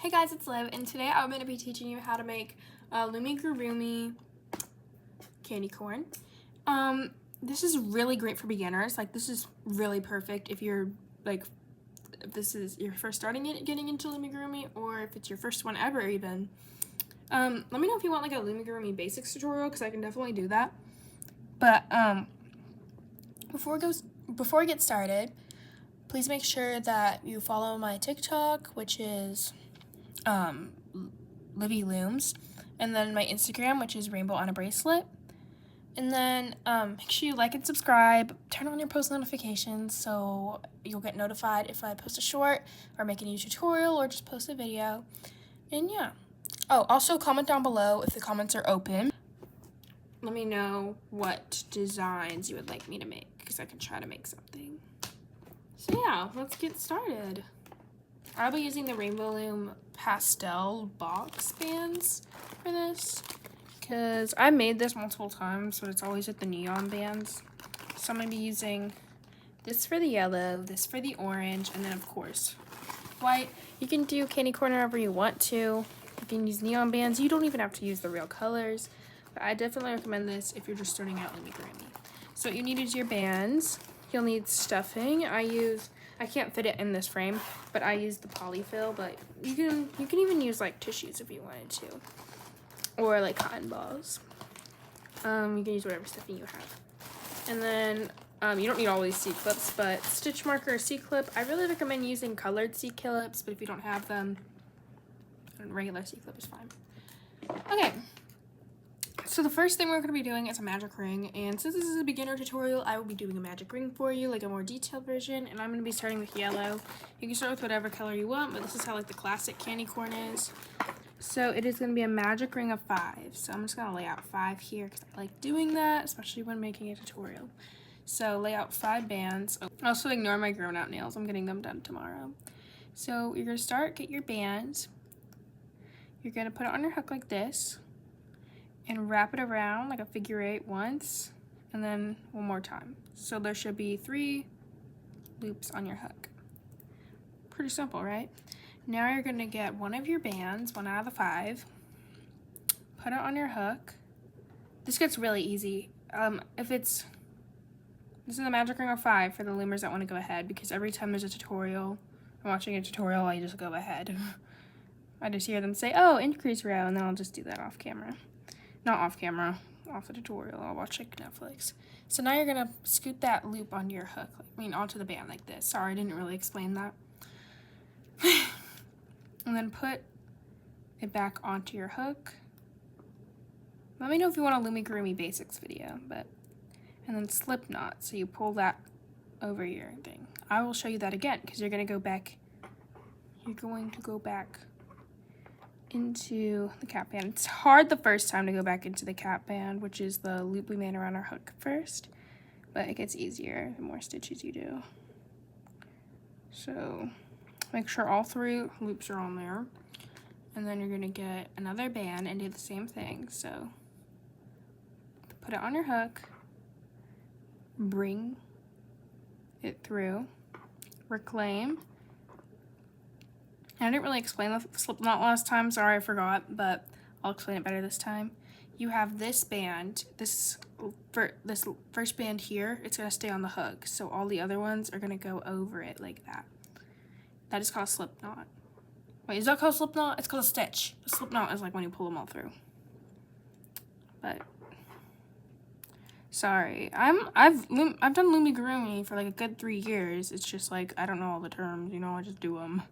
Hey guys, it's Liv, and today I'm going to be teaching you how to make Loomigurumi candy corn. This is really great for beginners. Like, this is really perfect if you're like, if this is your first getting into Loomigurumi, or if it's your first one ever even. Let me know if you want like a Loomigurumi basics tutorial, because I can definitely do that. But before I get started, please make sure that you follow my TikTok, which is Livy Looms, and then my Instagram, which is Rainbow on a Bracelet. And then make sure you like and subscribe, turn on your post notifications so you'll get notified if I post a short or make a new tutorial or just post a video. And yeah. Oh, also comment down below if the comments are open. Let me know what designs you would like me to make, because I can try to make something. So yeah, let's get started. I'll be using the Rainbowloom pastel box bands for this, because I made this multiple times, but it's always with the neon bands. So I'm going to be using this for the yellow, this for the orange, and then of course white. You can do candy corn however you want to. You can use neon bands. You don't even have to use the real colors, but I definitely recommend this if you're just starting out Loomigurumi. So what you need is your bands. You'll need stuffing. I can't fit it in this frame, but I use the polyfill, but you can even use like tissues if you wanted to, or like cotton balls. You can use whatever stuffing you have. And then you don't need all these C-clips, but stitch marker or C-clip, I really recommend using colored C-clips, but if you don't have them, a regular C-clip is fine. Okay. So the first thing we're going to be doing is a magic ring, and since this is a beginner tutorial, I will be doing a magic ring for you, like a more detailed version, and I'm going to be starting with yellow. You can start with whatever color you want, but this is how like the classic candy corn is. So it is going to be a magic ring of 5, so I'm just going to lay out 5 here because I like doing that, especially when making a tutorial. So lay out 5 bands. Also ignore my grown out nails, I'm getting them done tomorrow. So you're going to start, get your bands, you're going to put it on your hook like this, and wrap it around like a figure 8 once, and then one more time. So there should be 3 loops on your hook. Pretty simple, right? Now you're going to get one of your bands, 1 out of the 5, put it on your hook. This gets really easy. This is a magic ring of 5 for the loomers that want to go ahead, because every time there's a tutorial, I'm watching a tutorial, I just go ahead. I just hear them say, oh, increase row, and then I'll just do that off camera. Not off camera, off the tutorial. I'll watch like Netflix. So now you're gonna scoot that loop onto your hook, onto the band like this. Sorry, I didn't really explain that. And then put it back onto your hook. Let me know if you want a Loomigurumi basics video, and then slip knot. So you pull that over your thing. I will show you that again, because you're going to go back into the cap band. It's hard the first time to go back into the cap band, which is the loop we made around our hook first, but it gets easier the more stitches you do. So make sure all 3 loops are on there, and then you're going to get another band and do the same thing. So put it on your hook, bring it through, reclaim. I didn't really explain the slip knot last time, sorry I forgot, but I'll explain it better this time. You have this band, this first band here, it's going to stay on the hook, so all the other ones are going to go over it like that. That is called a slip knot. Wait, is that called a slip knot? It's called a stitch. A slip knot is like when you pull them all through. But sorry, I've done Loomigurumi for like a good 3 years. It's just like I don't know all the terms, I just do them.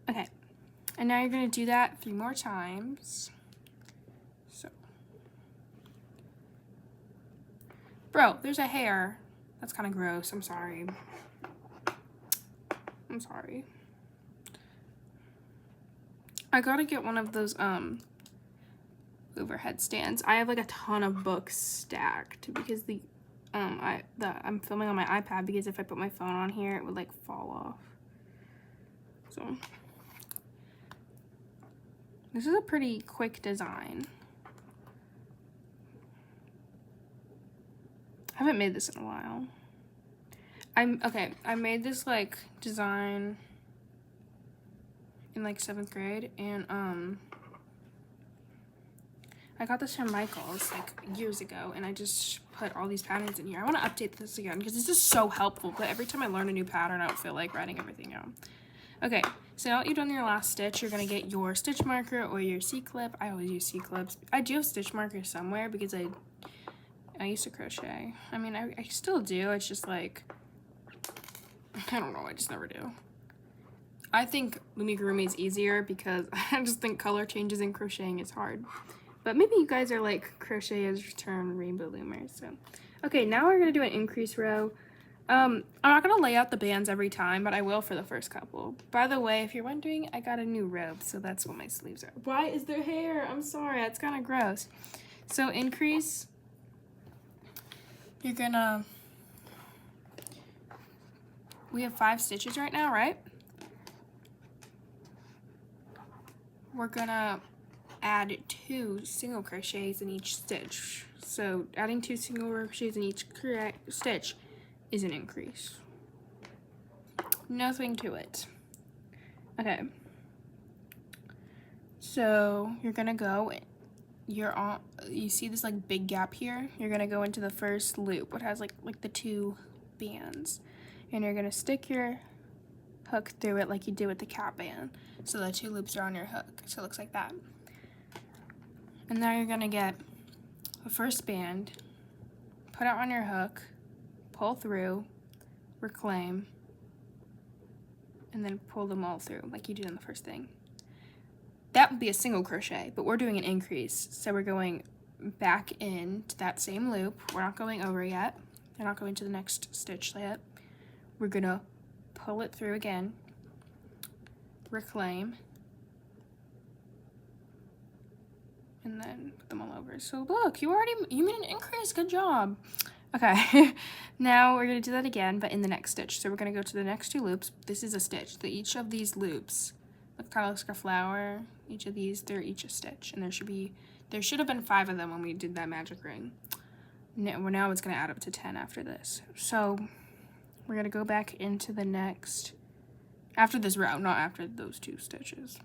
Okay, and now you're going to do that 3 more times. So, bro, there's a hair. That's kind of gross. I'm sorry. I gotta get one of those overhead stands. I have like a ton of books stacked because I'm filming on my iPad, because if I put my phone on here, it would like fall off. So this is a pretty quick design. I haven't made this in a while. I made this like design in like 7th grade, and I got this from Michael's like years ago, and I just put all these patterns in here. I want to update this again because this is so helpful, but every time I learn a new pattern, I don't feel like writing everything out. Okay, so now that you've done your last stitch, you're going to get your stitch marker or your C-clip. I always use C-clips. I do have stitch markers somewhere because I used to crochet. I mean, I still do. It's just like, I don't know, I just never do. I think Loomigurumi is easier because I just think color changes in crocheting is hard. But maybe you guys are like crocheters turned rainbow loomers. So, okay, now we're gonna do an increase row. I'm not gonna lay out the bands every time, but I will for the first couple. By the way, if you're wondering, I got a new robe, so that's what my sleeves are. Why is there hair? I'm sorry, that's kind of gross. So increase. You're gonna. We have 5 stitches right now, right? We're gonna add 2 single crochets in each stitch. So adding 2 single crochets in each stitch is an increase. Nothing to it. Okay. So you're gonna go, you see this like big gap here? You're gonna go into the first loop, what has like the 2 bands. And you're gonna stick your hook through it like you did with the cap band. So the 2 loops are on your hook. So it looks like that. And now you're gonna get the first band, put it on your hook, pull through, reclaim, and then pull them all through like you did in the first thing. That would be a single crochet, but we're doing an increase. So we're going back into that same loop. We're not going over yet. We're not going to the next stitch yet. We're gonna pull it through again, reclaim, and then put them all over. So look, you made an increase, good job. Okay, now we're gonna do that again, but in the next stitch. So we're gonna go to the next 2 loops. This is a stitch. Each of these loops, look, kind of looks like a flower. Each of these, they're each a stitch, and there should have been 5 of them when we did that magic ring. Now it's gonna add up to 10 after this. So we're gonna go back into the next, after this row, not after those 2 stitches.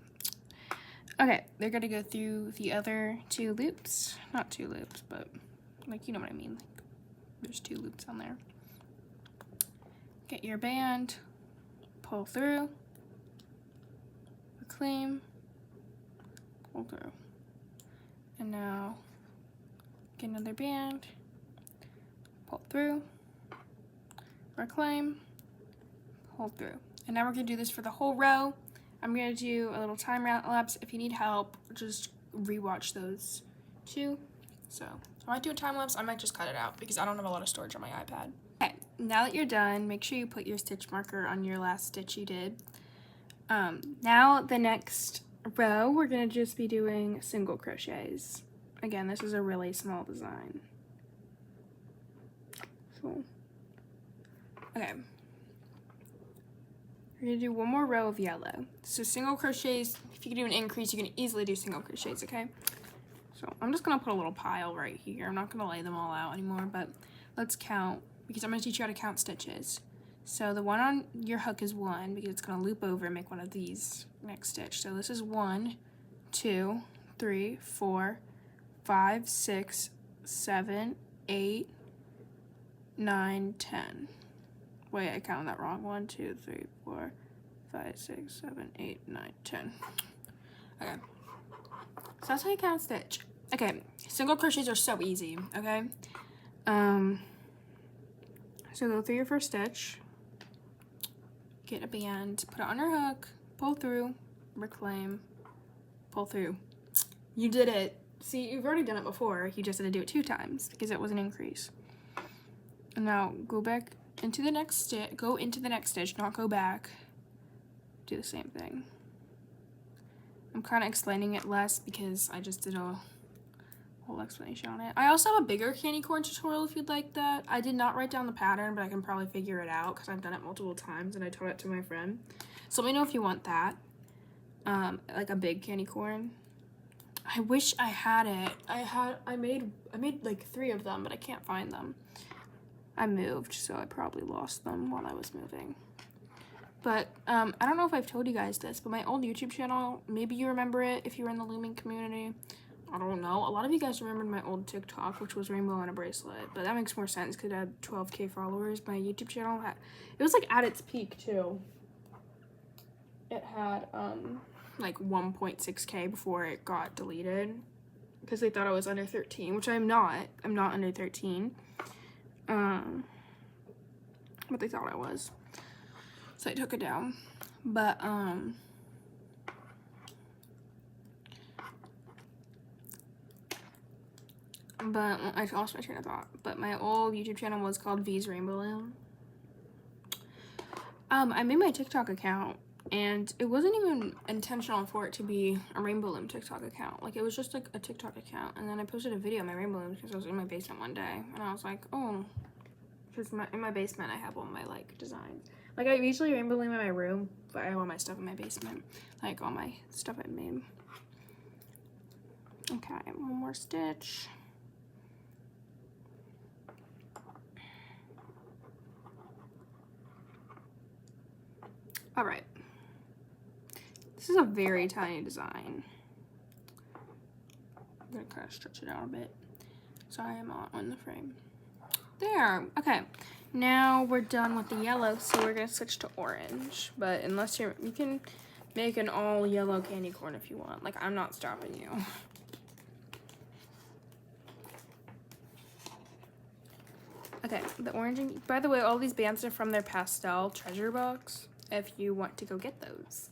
Okay, they're gonna go through the other 2 loops. Not 2 loops, but like, you know what I mean. Like, there's 2 loops on there. Get your band, pull through, reclaim, pull through. And now get another band, pull through, reclaim, pull through. And now we're gonna do this for the whole row. I'm gonna do a little time lapse. If you need help, just rewatch those 2. So I might do a time lapse, I might just cut it out because I don't have a lot of storage on my iPad. Okay, now that you're done, make sure you put your stitch marker on your last stitch you did. Now the next row, we're gonna just be doing single crochets. Again, this is a really small design. So, okay. We're gonna do 1 more row of yellow. So single crochets, if you can do an increase, you can easily do single crochets, okay? So I'm just gonna put a little pile right here. I'm not gonna lay them all out anymore, but let's count, because I'm gonna teach you how to count stitches. So the one on your hook is 1, because it's gonna loop over and make one of these next stitch. So this is 1, 2, 3, 4, 5, 6, 7, 8, 9, 10. Wait, I counted that wrong. 1, 2, 3, 4, 5, 6, 7, 8, 9, 10. Okay. So that's how you count a stitch. Okay, single crochets are so easy, okay? So go through your first stitch, get a band, put it on your hook, pull through, reclaim, pull through. You did it. See, you've already done it before. You just had to do it 2 times because it was an increase. And now go back into the next stitch, go into the next stitch, not go back. Do the same thing. I'm kind of explaining it less because I just did a whole explanation on it. I also have a bigger candy corn tutorial if you'd like that. I did not write down the pattern, but I can probably figure it out because I've done it multiple times and I taught it to my friend. So let me know if you want that. Like a big candy corn. I wish I had it. I made like 3 of them, but I can't find them. I moved, so I probably lost them while I was moving. But I don't know if I've told you guys this, but my old YouTube channel, maybe you remember it if you were in the looming community. I don't know. A lot of you guys remembered my old TikTok, which was Rainbow on a Bracelet, but that makes more sense because it had 12K followers. My YouTube channel it was like at its peak too. It had like 1.6K before it got deleted because they thought I was under 13, which I'm not. I'm not under 13. But they thought I was. So I took it down. But I lost my train of thought. But my old YouTube channel was called V's Rainbowloom. I made my TikTok account, and it wasn't even intentional for it to be a Rainbowloom TikTok account. Like, it was just like a TikTok account. And then I posted a video on my Rainbowloom because I was in my basement one day, and I was like, oh, because in my basement I have all my like designs. Like, I usually Rainbowloom in my room, but I have all my stuff in my basement, like all my stuff I made. Okay, one more stitch. All right. This is a very tiny design. I'm gonna kind of stretch it out a bit. Sorry, I'm on the frame. There. Okay. Now we're done with the yellow, so we're gonna switch to orange. But unless you can make an all yellow candy corn if you want. Like, I'm not stopping you. Okay, the orange. By the way, all these bands are from their pastel treasure box. If you want to go get those.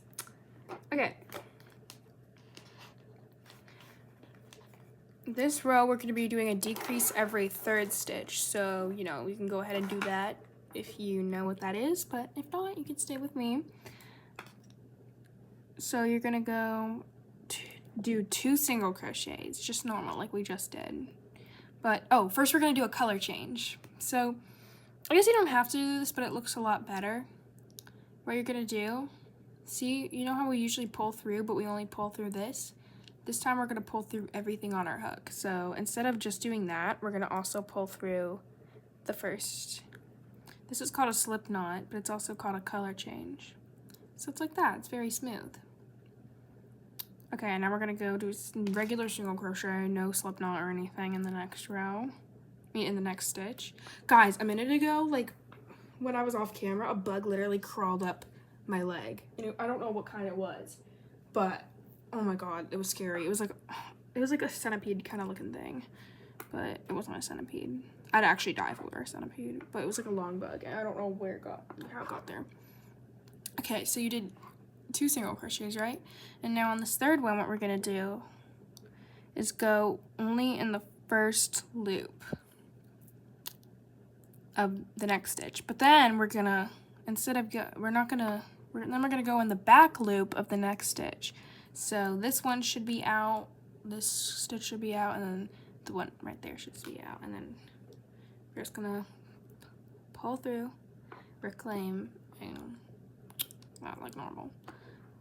Okay. This row, we're going to be doing a decrease every third stitch. So, you know, you can go ahead and do that if you know what that is. But if not, you can stay with me. So you're going to go do 2 single crochets, just normal, like we just did. But, oh, first we're going to do a color change. So, I guess you don't have to do this, but it looks a lot better. What you're going to do, see, you know how we usually pull through, but we only pull through this? This time we're going to pull through everything on our hook. So instead of just doing that, we're going to also pull through the first. This is called a slip knot, but it's also called a color change. So it's like that. It's very smooth. Okay, now we're going to go do regular single crochet, no slip knot or anything in the next row. In the next stitch. Guys, a minute ago, like, when I was off camera, a bug literally crawled up my leg. You know, I don't know what kind it was, but oh my god, it was scary. It was like a centipede kind of looking thing, but it wasn't a centipede. I'd actually die if it were a centipede, but it was like a long bug, and I don't know how it got there. Okay, so you did 2 single crochets, right? And now on this third one, what we're gonna do is go only in the first loop of the next stitch, but then we're gonna we're gonna go in the back loop of the next stitch. So this one should be out, this stitch should be out, and then the one right there should be out, and then we're just gonna pull through, reclaim, and not like normal.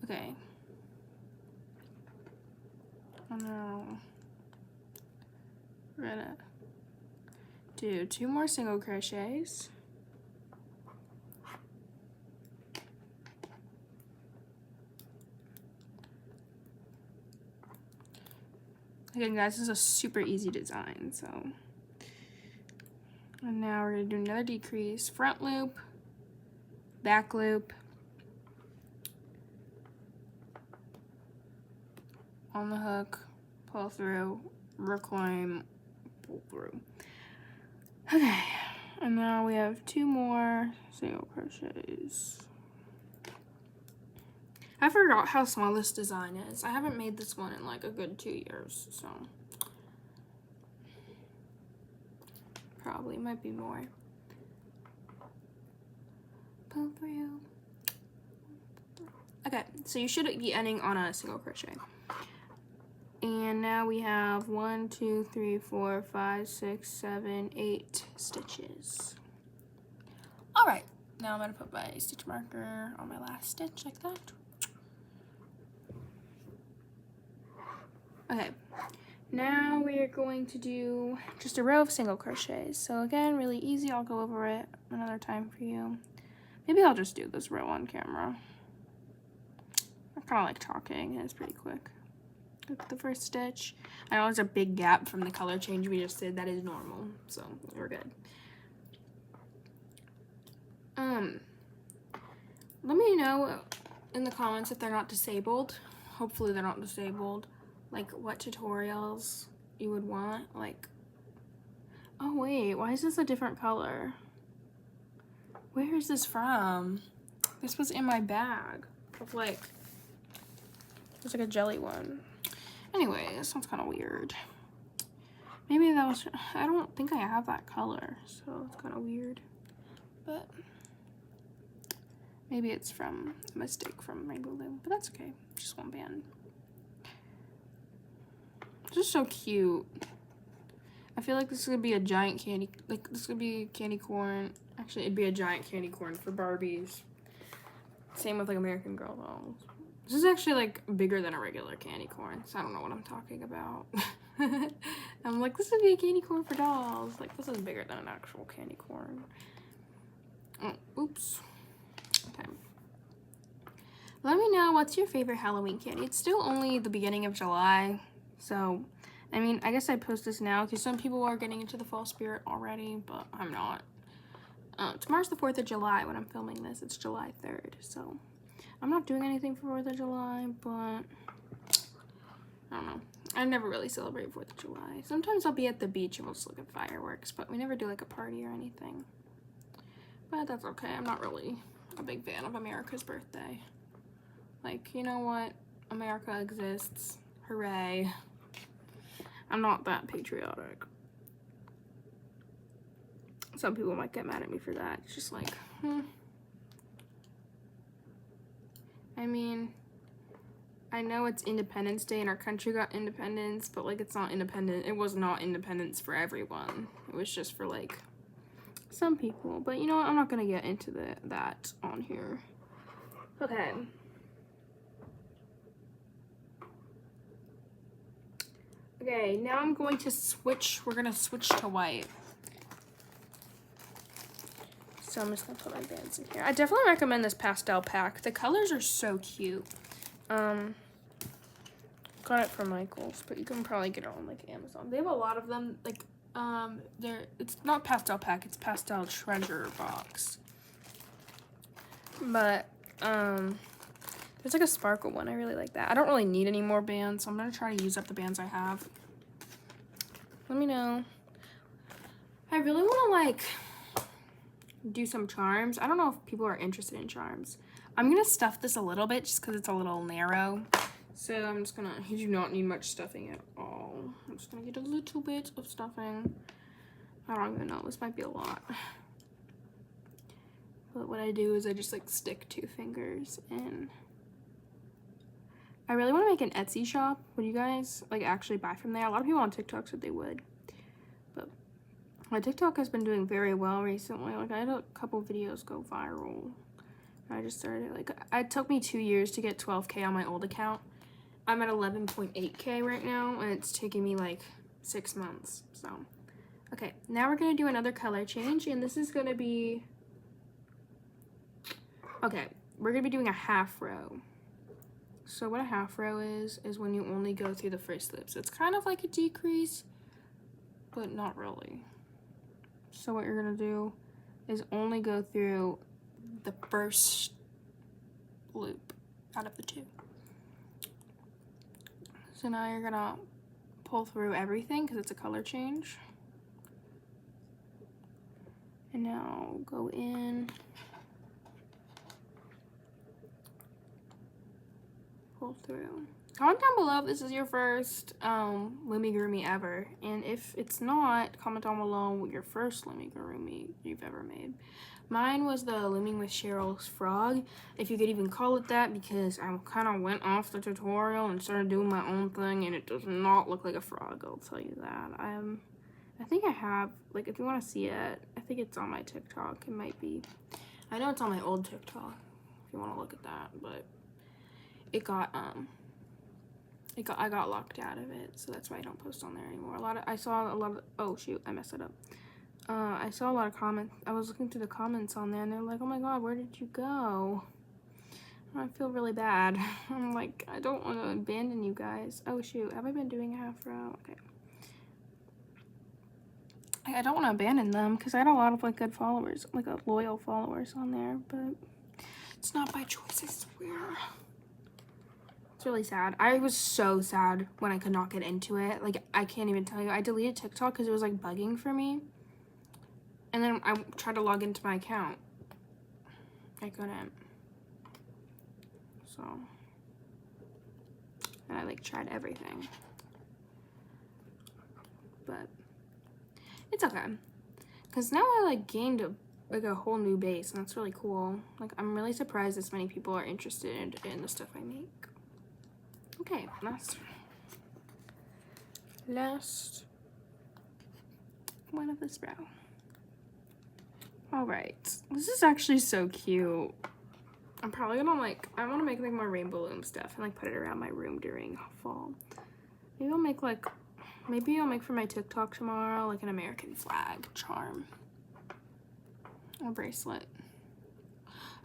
Okay. And now we're gonna do 2 more single crochets. Again, guys, this is a super easy design, so. And now we're gonna do another decrease, front loop, back loop, on the hook, pull through, reclaim, pull through. Okay, and now we have 2 more single crochets. I forgot how small this design is. I haven't made this one in like a good 2 years, so probably might be more. Pull through. Okay, so you should be ending on a single crochet. And now we have 1, 2, 3, 4, 5, 6, 7, 8 stitches. All right, now I'm gonna put my stitch marker on my last stitch like that. Okay, Now we are going to do just a row of single crochets. So again, really easy. I'll go over it another time for you. Maybe I'll just do this row on camera. I kind of like talking, and it's pretty quick. Look at the first stitch. I know there's a big gap from the color change we just did. That is normal, so we're good. Let me know in the comments if they're not disabled. Hopefully they're not disabled. Like what tutorials you would want. Like, oh wait, why is this a different color? Where is this from? This was in my bag of like, it's like a jelly one. Anyway, this sounds kind of weird. Maybe that was, I don't think I have that color, so it's kind of weird. But maybe it's from a mistake from Rainbowloom, but that's okay. Just one band. This is so cute. I feel like this is gonna be a giant candy, like this could be candy corn. Actually, it'd be a giant candy corn for Barbies. Same with like American Girl dolls. This is actually like bigger than a regular candy corn, so I don't know what I'm talking about. I'm like, this would be a candy corn for dolls. Like, this is bigger than an actual candy corn. Oh, oops. Okay. Let me know what's your favorite Halloween candy. It's still only the beginning of July, so I mean, I guess I post this now because some people are getting into the fall spirit already, but I'm not. Tomorrow's the 4th of July when I'm filming this. It's July 3rd, so I'm not doing anything for 4th of July, but I don't know. I never really celebrate 4th of July. Sometimes I'll be at the beach and we'll just look at fireworks, but we never do like a party or anything. But that's okay. I'm not really a big fan of America's birthday. Like, you know what? America exists. Hooray. I'm not that patriotic. Some people might get mad at me for that. It's just like, I mean, I know it's Independence Day and our country got independence, but like it's not independent. It was not independence for everyone. It was just for like some people. But you know what? I'm not gonna get into that on here. Okay. Okay, now I'm going to switch. We're gonna switch to white. So I'm just gonna put my bands in here. I definitely recommend this pastel pack. The colors are so cute. Got it from Michael's, but you can probably get it on like Amazon. They have a lot of them. Like, it's not pastel pack. It's pastel treasure box. But there's like a sparkle one. I really like that. I don't really need any more bands, so I'm gonna try to use up the bands I have. Let me know. I really want to like do some charms. I don't know if people are interested in charms. I'm gonna stuff this a little bit just because it's a little narrow. So I'm just gonna, you do not need much stuffing at all. I'm just gonna get a little bit of stuffing. I don't even know, this might be a lot. But what I do is I just like stick 2 fingers in. I really want to make an Etsy shop. Would you guys like actually buy from there? A lot of people on TikTok said they would. But my TikTok has been doing very well recently. Like I had a couple videos go viral. I just started, like, it took me 2 years to get 12K on my old account. I'm at 11.8K right now, and it's taking me like 6 months. So, okay, now we're gonna do another color change, and this is gonna be, okay, we're gonna be doing a half row. So what a half row is when you only go through the first loop. So it's kind of like a decrease, but not really. So what you're gonna do is only go through the first loop out of the 2. So now you're gonna pull through everything because it's a color change. And now go in, pull through. Comment down below if this is your first Loomigurumi ever, and if it's not, comment down below your first Loomigurumi you've ever made. Mine was the Looming with Cheryl's Frog, if you could even call it that, because I kind of went off the tutorial and started doing my own thing, and it does not look like a frog, I'll tell you that. I think I have, like, if you want to see it, I think it's on my TikTok. It might be. I know it's on my old TikTok, if you want to look at that, but it got I got locked out of it, so that's why I don't post on there anymore. I saw a lot of, oh shoot, I messed it up. I saw a lot of comments. I was looking through the comments on there, and they're like, oh my god, where did you go? I feel really bad. I'm like, I don't want to abandon you guys. Oh shoot, have I been doing a half row? Okay. I don't want to abandon them because I had a lot of like good followers, like loyal followers on there, but it's not by choice, I swear. It's really sad. I was so sad when I could not get into it. Like, I can't even tell you. I deleted TikTok because it was like bugging for me. And then I tried to log into my account. I couldn't. So, and I like tried everything. But it's okay. Because now I like gained a whole new base, and that's really cool. Like, I'm really surprised this many people are interested in the stuff I make. Okay, last one of this row. All right, this is actually so cute. I'm probably gonna I want to make like more Rainbowloom stuff and like put it around my room during fall. Maybe I'll make for my TikTok tomorrow like an American flag charm or bracelet.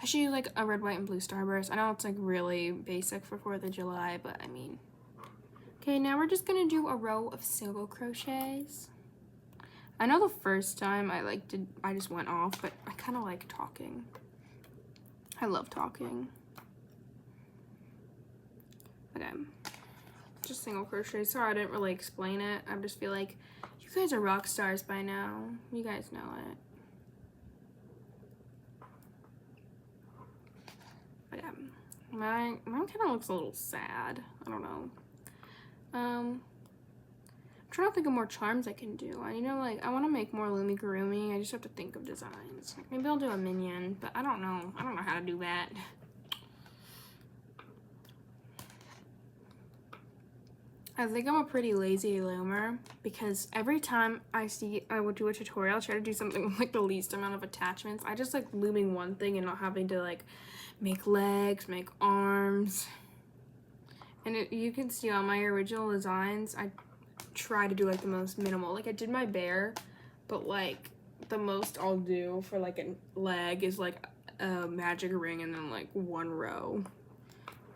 I should use like a red, white, and blue starburst. I know it's like really basic for 4th of July, but I mean. Okay, now we're just gonna do a row of single crochets. I know the first time I just went off, but I kind of like talking. I love talking. Okay, just single crochet. Sorry I didn't really explain it. I just feel like you guys are rock stars by now. You guys know it. But yeah, mine kind of looks a little sad. I don't know. I'm trying to think of more charms I can do. I I want to make more Loomigurumi. I just have to think of designs. Maybe I'll do a minion, but I don't know. I don't know how to do that. I think I'm a pretty lazy loomer because every time I would do a tutorial, I try to do something with like the least amount of attachments. I just like looming one thing and not having to like make legs, make arms. And you can see on my original designs, I try to do like the most minimal. Like I did my bear, but like the most I'll do for like a leg is like a magic ring and then like one row.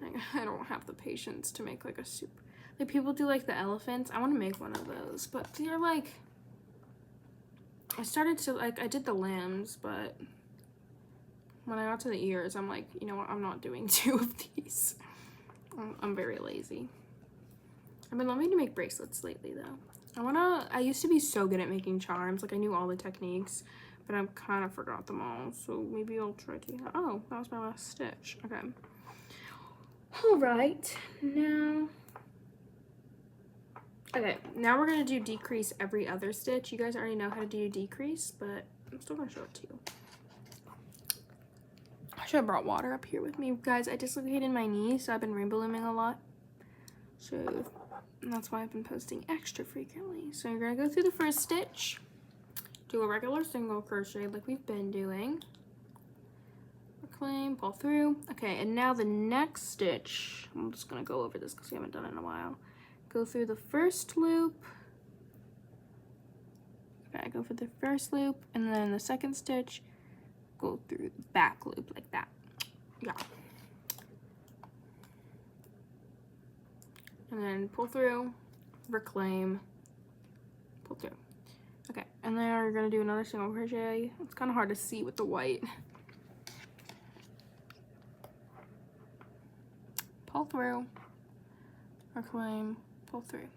Like I don't have the patience to make like a super. Like people do like the elephants. I want to make one of those, but they're like. I started to like I did the limbs, but when I got to the ears, I'm like, you know what? I'm not doing 2 of these. I'm very lazy. I've been loving to make bracelets lately though. I used to be so good at making charms. Like I knew all the techniques, but I've kind of forgot them all. So maybe I'll try to, oh, that was my last stitch. Okay. All right, now, okay, now we're gonna do decrease every other stitch. You guys already know how to do decrease, but I'm still gonna show it to you. I should have brought water up here with me. Guys, I dislocated my knee, so I've been rainbowlooming a lot. So that's why I've been posting extra frequently. So you're gonna go through the first stitch, do a regular single crochet like we've been doing. Reclaim, pull through. Okay, and now the next stitch, I'm just gonna go over this because we haven't done it in a while. Go through the first loop. Okay, go for the first loop, and then the second stitch, go through the back loop like that. Yeah. And then pull through, reclaim, pull through. Okay, and then we're gonna do another single crochet. It's kind of hard to see with the white. Pull through, reclaim, pull through.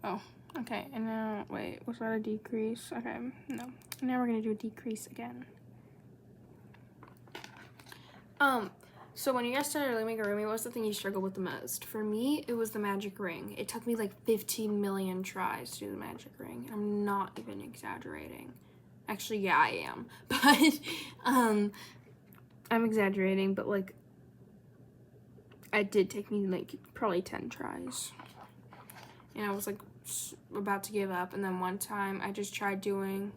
Oh, okay, and now, wait, was that a decrease? Okay, no. Now we're gonna do a decrease again. So when you guys started Loomigurumi, what was the thing you struggled with the most? For me, it was the magic ring. It took me like 15 million tries to do the magic ring. I'm not even exaggerating. Actually, yeah, I am. But, I'm exaggerating, but like, it did take me like probably 10 tries. And I was like about to give up, and then one time I just tried doing,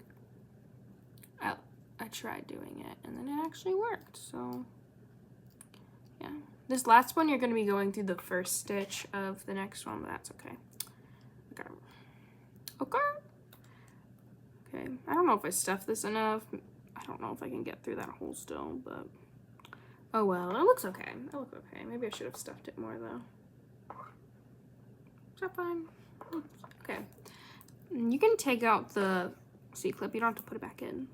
I tried doing it, and then it actually worked, so yeah. This last one, you're going to be going through the first stitch of the next one, but that's okay. Okay. Okay. I don't know if I stuffed this enough. I don't know if I can get through that hole still, but oh well. It looks okay. It looks okay. Maybe I should have stuffed it more though. Is that fine? Okay. You can take out the C-clip. You don't have to put it back in.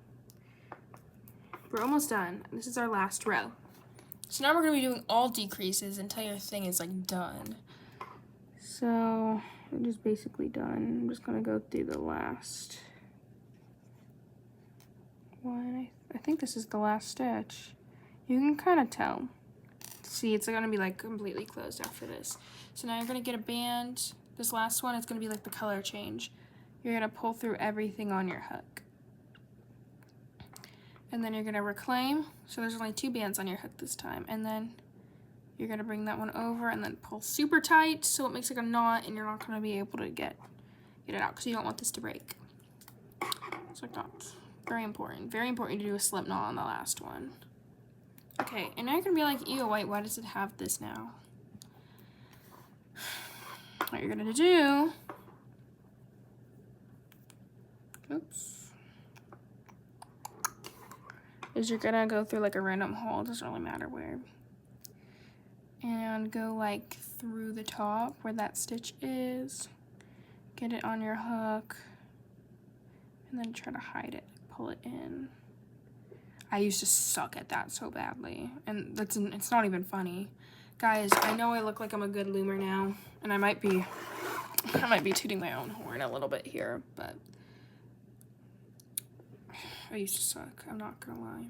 We're almost done. This is our last row. So now we're going to be doing all decreases until your thing is like done. So we're just basically done. I'm just going to go through the last one. I think this is the last stitch. You can kind of tell. See, it's going to be like completely closed after this. So now you're going to get a band. This last one is going to be like the color change. You're going to pull through everything on your hook. And then you're going to reclaim. So there's only 2 bands on your hook this time. And then you're going to bring that one over and then pull super tight so it makes like a knot, and you're not going to be able to get it out because you don't want this to break. It's like that. Very important. Very important to do a slip knot on the last one. Okay, and now you're going to be like, ew, wait, why does it have this now? What you're going to do, is you're gonna go through like a random hole, it doesn't really matter where, and go like through the top where that stitch is, get it on your hook, and then try to hide it, pull it in. I used to suck at that so badly, and it's not even funny. Guys, I know I look like I'm a good loomer now, and I might be tooting my own horn a little bit here, but I used to suck, I'm not gonna lie.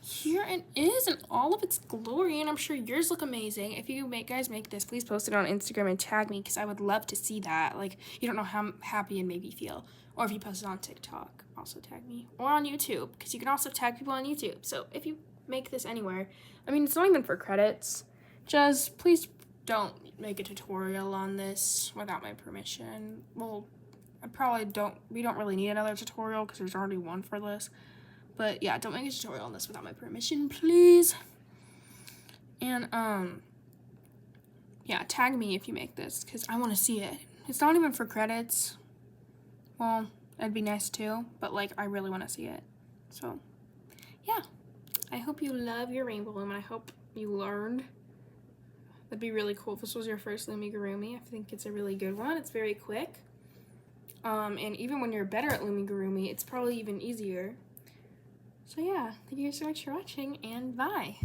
Here it is in all of its glory, and I'm sure yours look amazing. If you guys make this, please post it on Instagram and tag me, because I would love to see that. Like, you don't know how happy it made me feel. Or if you post it on TikTok, also tag me. Or on YouTube, because you can also tag people on YouTube. So if you make this anywhere, I mean, it's not even for credits. Just please don't make a tutorial on this without my permission. Well, we don't really need another tutorial because there's already one for this. But yeah, don't make a tutorial on this without my permission, please. And yeah, tag me if you make this because I want to see it. It's not even for credits. Well, it'd be nice too, but like I really want to see it. So yeah, I hope you love your Rainbowloom, and I hope you learned. That'd be really cool if this was your first Loomigurumi. I think it's a really good one. It's very quick. And even when you're better at Loomigurumi, it's probably even easier. So yeah, thank you guys so much for watching, and bye!